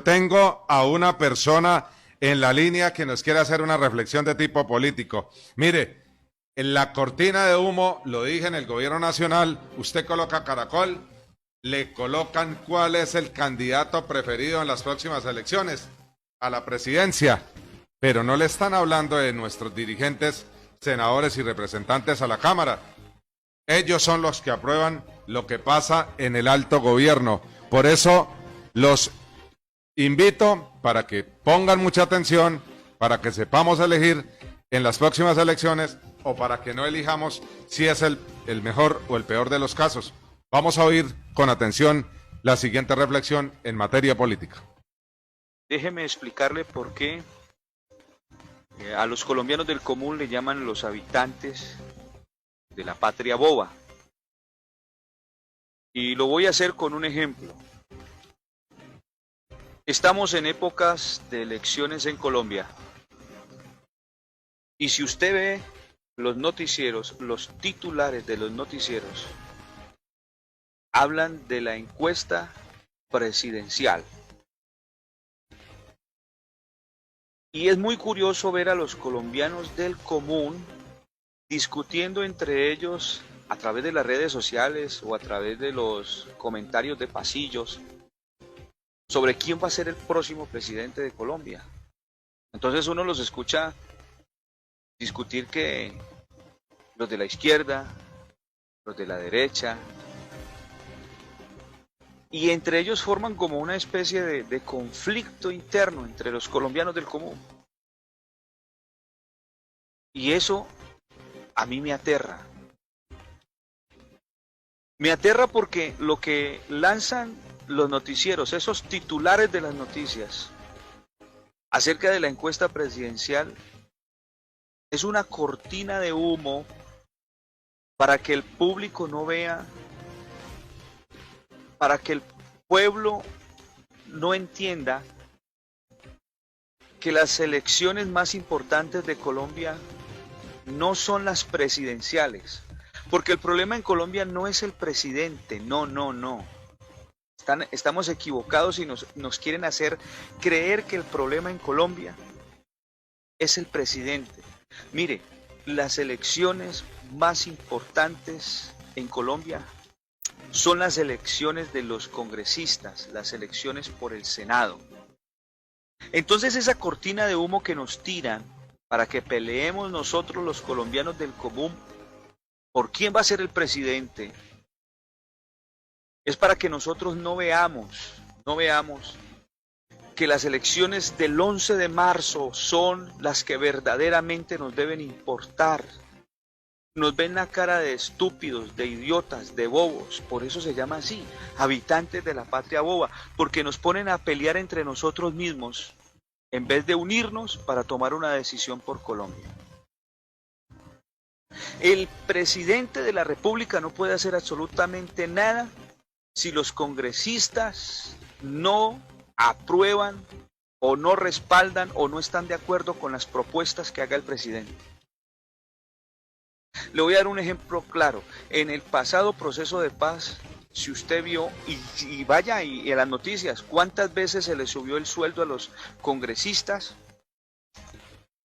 Tengo a una persona en la línea que nos quiere hacer una reflexión de tipo político. Mire, en la cortina de humo, lo dije en el gobierno nacional, usted coloca Caracol, le colocan cuál es el candidato preferido en las próximas elecciones a la presidencia, pero no le están hablando de nuestros dirigentes, senadores y representantes a la Cámara. Ellos son los que aprueban lo que pasa en el alto gobierno. Por eso los invito para que pongan mucha atención, para que sepamos elegir en las próximas elecciones o para que no elijamos si es el mejor o el peor de los casos. Vamos a oír con atención la siguiente reflexión en materia política. Déjeme explicarle por qué a los colombianos del común le llaman los habitantes de la patria boba. Y lo voy a hacer con un ejemplo. Estamos en épocas de elecciones en Colombia. Y si usted ve los noticieros, los titulares de los noticieros, hablan de la encuesta presidencial. Y es muy curioso ver a los colombianos del común discutiendo entre ellos a través de las redes sociales o a través de los comentarios de pasillos sobre quién va a ser el próximo presidente de Colombia. Entonces uno los escucha discutir que los de la izquierda, los de la derecha, y entre ellos forman como una especie de conflicto interno entre los colombianos del común. Y eso a mí me aterra. Me aterra porque lo que lanzan los noticieros, esos titulares de las noticias acerca de la encuesta presidencial, es una cortina de humo para que el público no vea, para que el pueblo no entienda que las elecciones más importantes de Colombia no son las presidenciales, porque el problema en Colombia no es el presidente, no. Estamos equivocados y nos quieren hacer creer que el problema en Colombia es el presidente. Mire, las elecciones más importantes en Colombia son las elecciones de los congresistas, las elecciones por el Senado. Entonces esa cortina de humo que nos tiran para que peleemos nosotros los colombianos del común por quién va a ser el presidente, es para que nosotros no veamos que las elecciones del 11 de marzo son las que verdaderamente nos deben importar. Nos ven la cara de estúpidos, de idiotas, de bobos, por eso se llama así, habitantes de la patria boba, porque nos ponen a pelear entre nosotros mismos en vez de unirnos para tomar una decisión por Colombia. El presidente de la República no puede hacer absolutamente nada si los congresistas no aprueban o no respaldan o no están de acuerdo con las propuestas que haga el presidente. Le voy a dar un ejemplo claro. En el pasado proceso de paz, si usted vio, y vaya y en las noticias, ¿cuántas veces se le subió el sueldo a los congresistas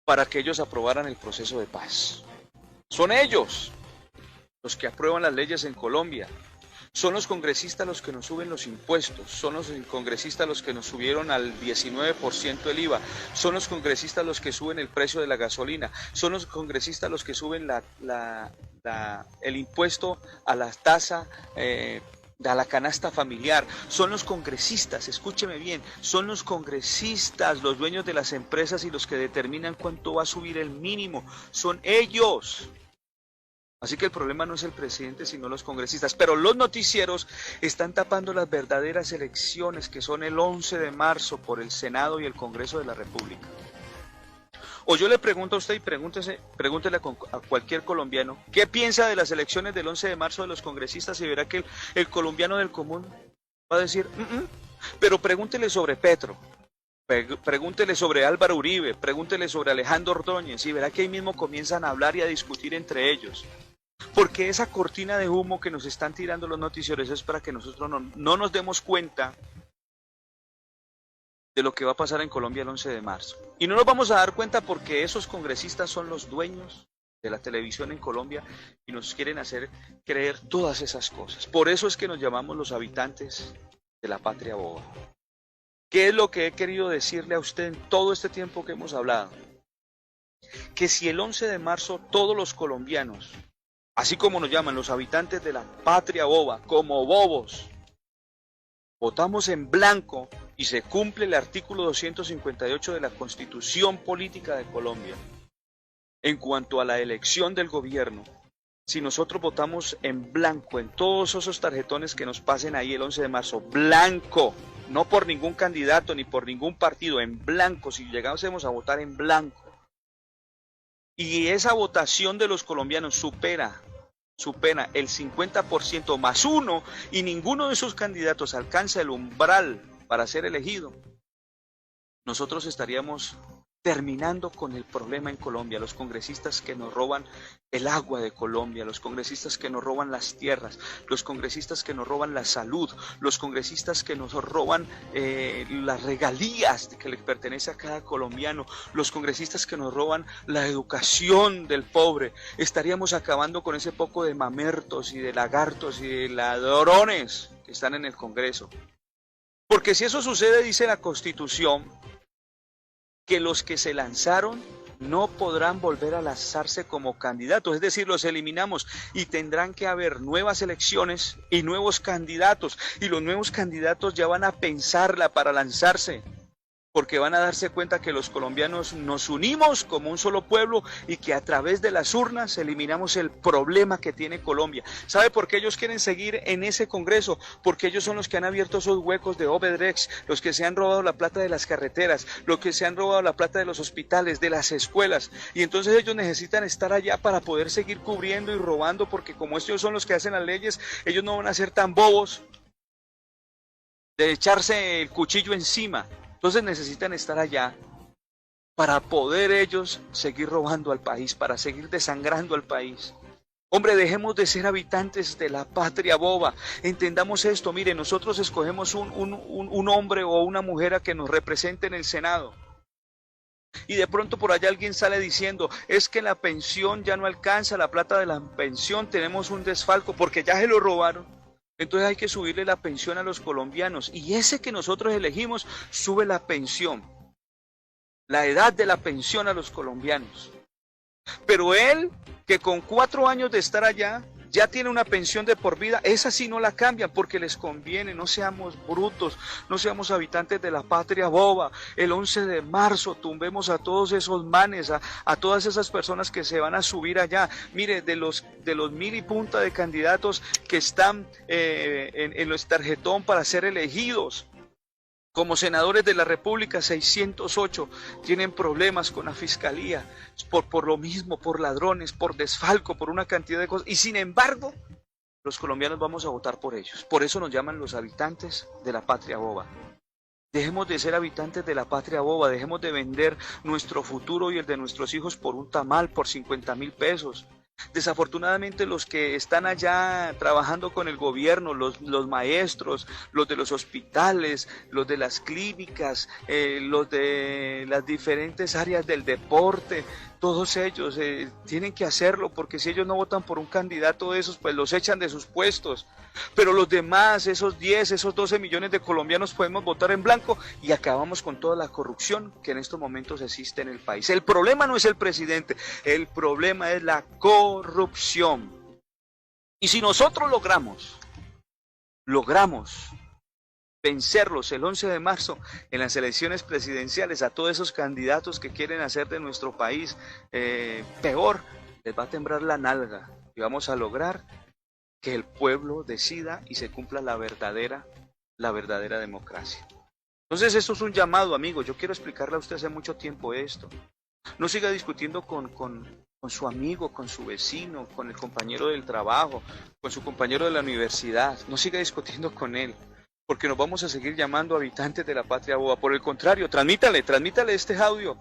para que ellos aprobaran el proceso de paz? Son ellos los que aprueban las leyes en Colombia. Son los congresistas los que nos suben los impuestos, son los congresistas los que nos subieron al 19% el IVA, son los congresistas los que suben el precio de la gasolina, son los congresistas los que suben el impuesto a la tasa, a la canasta familiar, son los congresistas, escúcheme bien, son los congresistas, los dueños de las empresas y los que determinan cuánto va a subir el mínimo, son ellos. Así que el problema no es el presidente, sino los congresistas. Pero los noticieros están tapando las verdaderas elecciones que son el 11 de marzo por el Senado y el Congreso de la República. O yo le pregunto a usted y pregúntele a cualquier colombiano, ¿qué piensa de las elecciones del 11 de marzo de los congresistas? Y verá que el colombiano del común va a decir, pero pregúntele sobre Petro. Pregúntele sobre Álvaro Uribe, pregúntele sobre Alejandro Ordóñez y verá que ahí mismo comienzan a hablar y a discutir entre ellos. Porque esa cortina de humo que nos están tirando los noticieros es para que nosotros no nos demos cuenta de lo que va a pasar en Colombia el 11 de marzo. Y no nos vamos a dar cuenta porque esos congresistas son los dueños de la televisión en Colombia y nos quieren hacer creer todas esas cosas. Por eso es que nos llamamos los habitantes de la patria boba. ¿Qué es lo que he querido decirle a usted en todo este tiempo que hemos hablado? Que si el 11 de marzo todos los colombianos, así como nos llaman los habitantes de la patria boba, como bobos, votamos en blanco y se cumple el artículo 258 de la Constitución Política de Colombia, en cuanto a la elección del gobierno, si nosotros votamos en blanco en todos esos tarjetones que nos pasen ahí el 11 de marzo, blanco, no por ningún candidato ni por ningún partido, en blanco, si llegásemos a votar en blanco, y esa votación de los colombianos supera el 50% más uno y ninguno de esos candidatos alcanza el umbral para ser elegido, nosotros estaríamos terminando con el problema en Colombia, los congresistas que nos roban el agua de Colombia, los congresistas que nos roban las tierras, los congresistas que nos roban la salud, los congresistas que nos roban las regalías que le pertenece a cada colombiano, los congresistas que nos roban la educación del pobre. Estaríamos acabando con ese poco de mamertos y de lagartos y de ladrones que están en el Congreso. Porque si eso sucede, dice la Constitución, que los que se lanzaron no podrán volver a lanzarse como candidatos, es decir, los eliminamos y tendrán que haber nuevas elecciones y nuevos candidatos, y los nuevos candidatos ya van a pensarla para lanzarse, porque van a darse cuenta que los colombianos nos unimos como un solo pueblo y que a través de las urnas eliminamos el problema que tiene Colombia. ¿Sabe por qué ellos quieren seguir en ese Congreso? Porque ellos son los que han abierto esos huecos de Obedrex, los que se han robado la plata de las carreteras, los que se han robado la plata de los hospitales, de las escuelas, y entonces ellos necesitan estar allá para poder seguir cubriendo y robando, porque como ellos son los que hacen las leyes, ellos no van a ser tan bobos de echarse el cuchillo encima. Entonces necesitan estar allá para poder ellos seguir robando al país, para seguir desangrando al país. Hombre, dejemos de ser habitantes de la patria boba. Entendamos esto. Mire, nosotros escogemos un hombre o una mujer a que nos represente en el Senado. Y de pronto por allá alguien sale diciendo, es que la pensión ya no alcanza, la plata de la pensión, tenemos un desfalco porque ya se lo robaron. Entonces hay que subirle la pensión a los colombianos, y ese que nosotros elegimos sube la pensión, la edad de la pensión a los colombianos. Pero él, que con 4 años de estar allá, ya tiene una pensión de por vida, esa sí no la cambian porque les conviene. No seamos brutos, no seamos habitantes de la patria boba. El 11 de marzo tumbemos a todos esos manes, a todas esas personas que se van a subir allá. Mire, de los 1000 y punta de candidatos que están en los tarjetón para ser elegidos como senadores de la República, 608 tienen problemas con la fiscalía por lo mismo, por ladrones, por desfalco, por una cantidad de cosas, y sin embargo los colombianos vamos a votar por ellos. Por eso nos llaman los habitantes de la patria boba. Dejemos de ser habitantes de la patria boba, dejemos de vender nuestro futuro y el de nuestros hijos por un tamal, por 50.000 pesos. Desafortunadamente los que están allá trabajando con el gobierno, los maestros, los de los hospitales, los de las clínicas, los de las diferentes áreas del deporte, todos ellos tienen que hacerlo, porque si ellos no votan por un candidato de esos, pues los echan de sus puestos. Pero los demás, esos 10, esos 12 millones de colombianos, podemos votar en blanco y acabamos con toda la corrupción que en estos momentos existe en el país. El problema no es el presidente, el problema es la corrupción. Y si nosotros logramos vencerlos el 11 de marzo en las elecciones presidenciales, a todos esos candidatos que quieren hacer de nuestro país peor, les va a temblar la nalga y vamos a lograr que el pueblo decida y se cumpla la verdadera democracia. Entonces esto es un llamado, amigo. Yo quiero explicarle a usted hace mucho tiempo esto. No siga discutiendo con su amigo, con su vecino, con el compañero del trabajo, con su compañero de la universidad. No siga discutiendo con él, porque nos vamos a seguir llamando habitantes de la patria boba. Por el contrario, transmítale este audio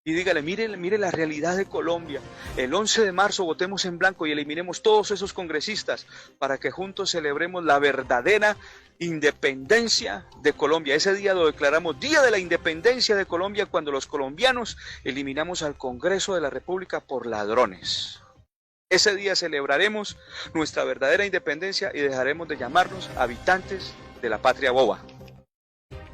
Y dígale, mire la realidad de Colombia. El 11 de marzo votemos en blanco y eliminemos todos esos congresistas para que juntos celebremos la verdadera independencia de Colombia. Ese día lo declaramos Día de la Independencia de Colombia, cuando los colombianos eliminamos al Congreso de la República por ladrones. Ese día celebraremos nuestra verdadera independencia y dejaremos de llamarnos habitantes de la patria boba.